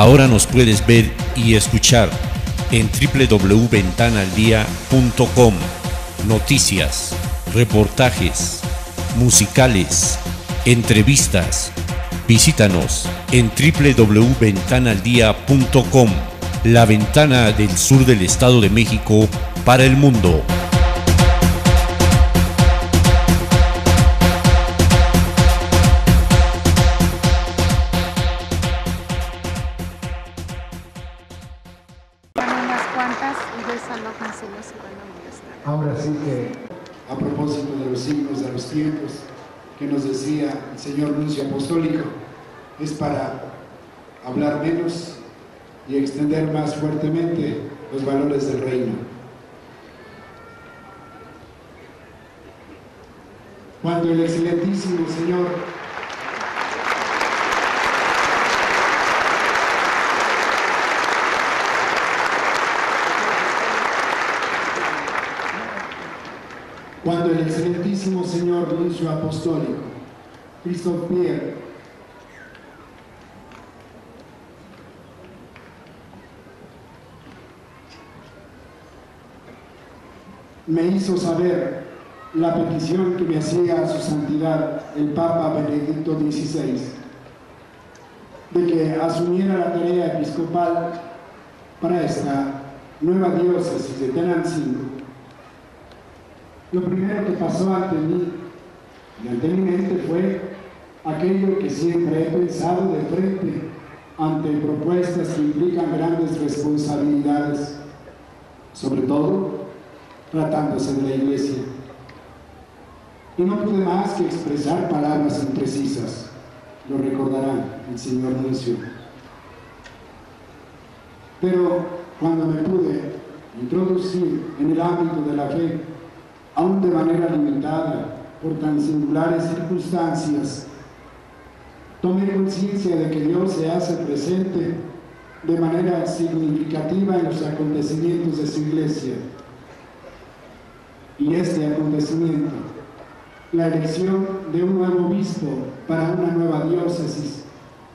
Ahora nos puedes ver y escuchar en www.ventanaaldia.com. Noticias, reportajes, musicales, entrevistas. Visítanos en www.ventanaaldia.com, la ventana del sur del Estado de México para el mundo. Ahora sí que, a propósito de los signos de los tiempos que nos decía el señor nuncio apostólico, es para hablar menos y extender más fuertemente los valores del reino. Cuando el excelentísimo señor señor nuncio apostólico Christophe Pierre me hizo saber la petición que me hacía su santidad el Papa Benedicto XVI de que asumiera la tarea episcopal para esta nueva diócesis de Tenancingo. Lo primero que pasó ante mí y ante mi mente fue aquello que siempre he pensado de frente ante propuestas que implican grandes responsabilidades, sobre todo tratándose de la Iglesia. Y no pude más que expresar palabras imprecisas, lo recordará el señor nuncio. Pero cuando me pude introducir en el ámbito de la fe, aún de manera limitada por tan singulares circunstancias, tomé conciencia de que Dios se hace presente de manera significativa en los acontecimientos de su Iglesia. Y este acontecimiento, la elección de un nuevo obispo para una nueva diócesis,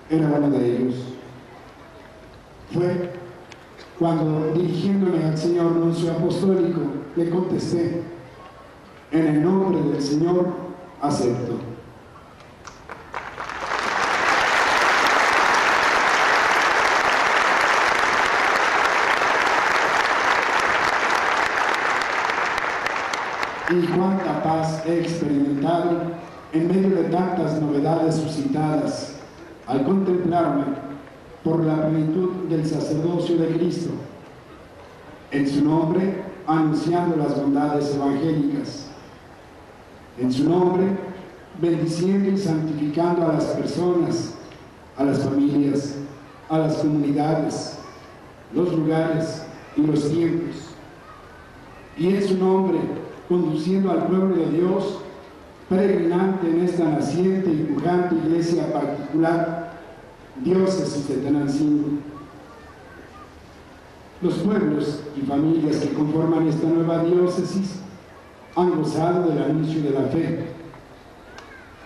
era uno de ellos. Fue cuando, dirigiéndome al señor nuncio apostólico, le contesté: en el nombre del Señor, acepto. Y cuánta paz he experimentado en medio de tantas novedades suscitadas al contemplarme por la plenitud del sacerdocio de Cristo, en su nombre anunciando las bondades evangélicas, en su nombre bendiciendo y santificando a las personas, a las familias, a las comunidades, los lugares y los tiempos, y en su nombre conduciendo al pueblo de Dios peregrinante en esta naciente y pujante iglesia particular, diócesis de Tenancingo. Los pueblos y familias que conforman esta nueva diócesis han gozado del anuncio de la fe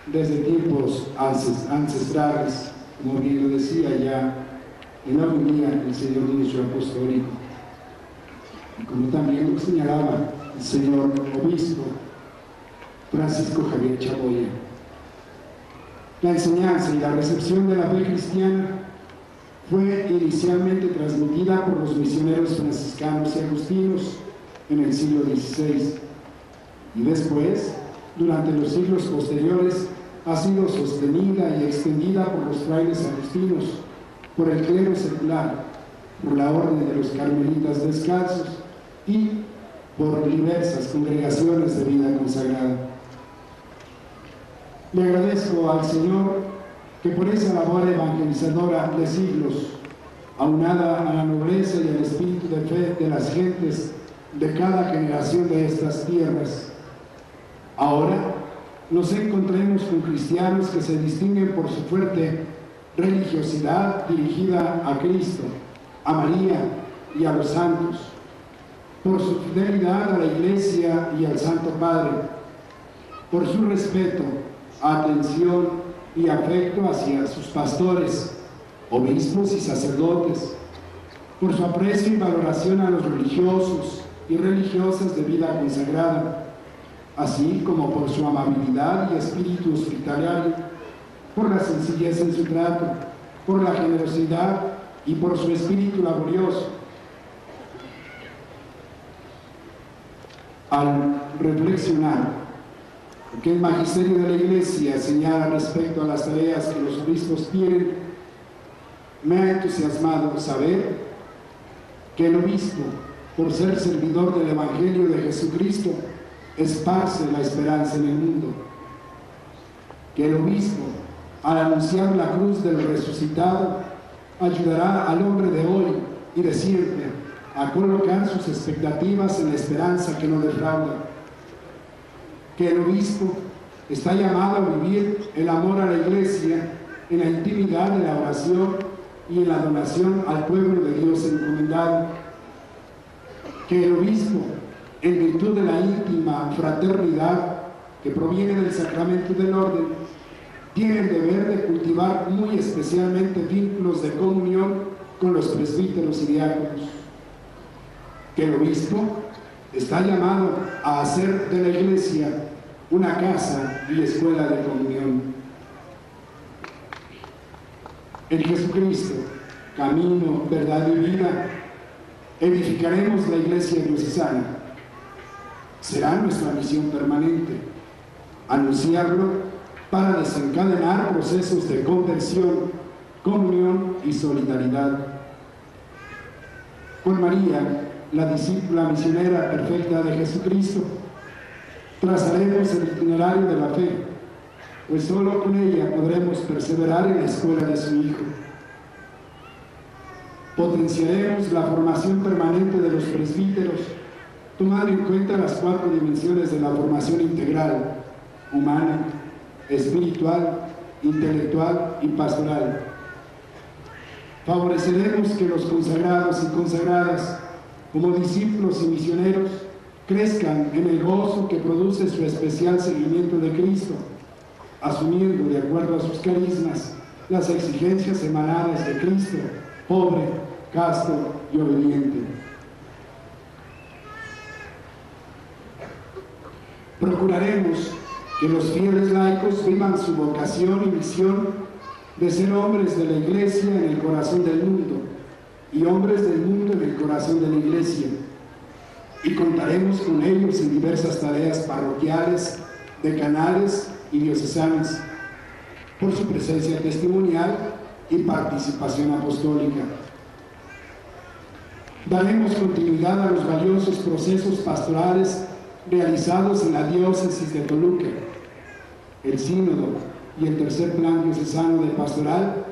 desde tiempos ancestrales, como bien lo decía ya en la homilía el señor nuncio apostólico, y como también lo señalaba el señor obispo Francisco Javier Chaboya. La enseñanza y la recepción de la fe cristiana fue inicialmente transmitida por los misioneros franciscanos y agustinos en el siglo XVI, y después, durante los siglos posteriores, ha sido sostenida y extendida por los frailes agustinos, por el clero secular, por la orden de los carmelitas descalzos y por diversas congregaciones de vida consagrada. Le agradezco al Señor que por esa labor evangelizadora de siglos, aunada a la nobleza y al espíritu de fe de las gentes de cada generación de estas tierras, ahora nos encontremos con cristianos que se distinguen por su fuerte religiosidad dirigida a Cristo, a María y a los santos, por su fidelidad a la Iglesia y al Santo Padre, por su respeto, atención y afecto hacia sus pastores, obispos y sacerdotes, por su aprecio y valoración a los religiosos y religiosas de vida consagrada, así como por su amabilidad y espíritu hospitalario, por la sencillez en su trato, por la generosidad y por su espíritu laborioso. Al reflexionar que el magisterio de la Iglesia señala respecto a las tareas que los obispos tienen, me ha entusiasmado saber que el obispo, por ser servidor del Evangelio de Jesucristo, esparce la esperanza en el mundo. Que el obispo, al anunciar la cruz del resucitado, ayudará al hombre de hoy y de siempre a colocar sus expectativas en la esperanza que no defrauda. Que el obispo está llamado a vivir el amor a la Iglesia en la intimidad de la oración y en la donación al pueblo de Dios encomendado. Que el obispo, en virtud de la íntima fraternidad que proviene del sacramento del orden, tiene el deber de cultivar muy especialmente vínculos de comunión con los presbíteros y diáconos. Que el obispo está llamado a hacer de la Iglesia una casa y escuela de comunión. En Jesucristo, camino, verdad y vida, edificaremos la Iglesia diocesana. Será nuestra misión permanente anunciarlo para desencadenar procesos de conversión, comunión y solidaridad. Con María, la discípula misionera perfecta de Jesucristo, trazaremos el itinerario de la fe, pues solo con ella podremos perseverar en la escuela de su Hijo. Potenciaremos la formación permanente de los presbíteros, tomando en cuenta las 4 dimensiones de la formación integral: humana, espiritual, intelectual y pastoral. Favoreceremos que los consagrados y consagradas, como discípulos y misioneros, crezcan en el gozo que produce su especial seguimiento de Cristo, asumiendo de acuerdo a sus carismas las exigencias emanadas de Cristo, pobre, casto y obediente. Procuraremos que los fieles laicos vivan su vocación y misión de ser hombres de la Iglesia en el corazón del mundo y hombres del mundo en el corazón de la Iglesia, y contaremos con ellos en diversas tareas parroquiales, decanales y diocesanas, por su presencia testimonial y participación apostólica. Daremos continuidad a los valiosos procesos pastorales realizados en la diócesis de Toluca. El sínodo y el tercer plan diocesano de pastoral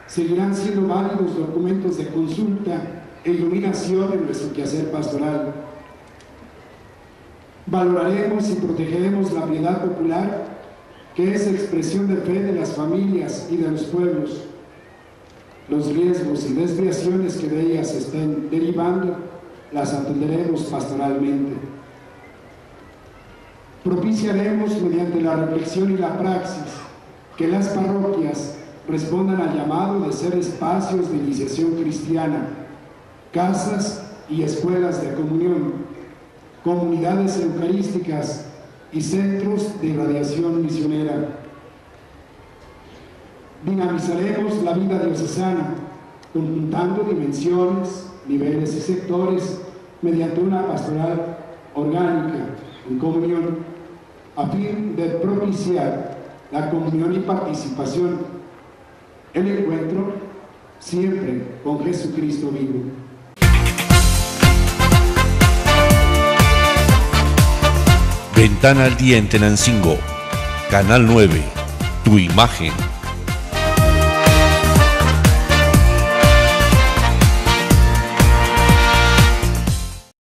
seguirán siendo válidos documentos de consulta e iluminación en nuestro quehacer pastoral. Valoraremos y protegeremos la piedad popular, que es expresión de fe de las familias y de los pueblos. Los riesgos y desviaciones que de ellas estén derivando las atenderemos pastoralmente. Propiciaremos mediante la reflexión y la praxis que las parroquias respondan al llamado de ser espacios de iniciación cristiana, casas y escuelas de comunión, comunidades eucarísticas y centros de irradiación misionera. Dinamizaremos la vida diocesana, conjuntando dimensiones, niveles y sectores mediante una pastoral orgánica en comunión, a fin de propiciar la comunión y participación, el encuentro siempre con Jesucristo vivo. Ventana al Día en Tenancingo, Canal 9, tu imagen.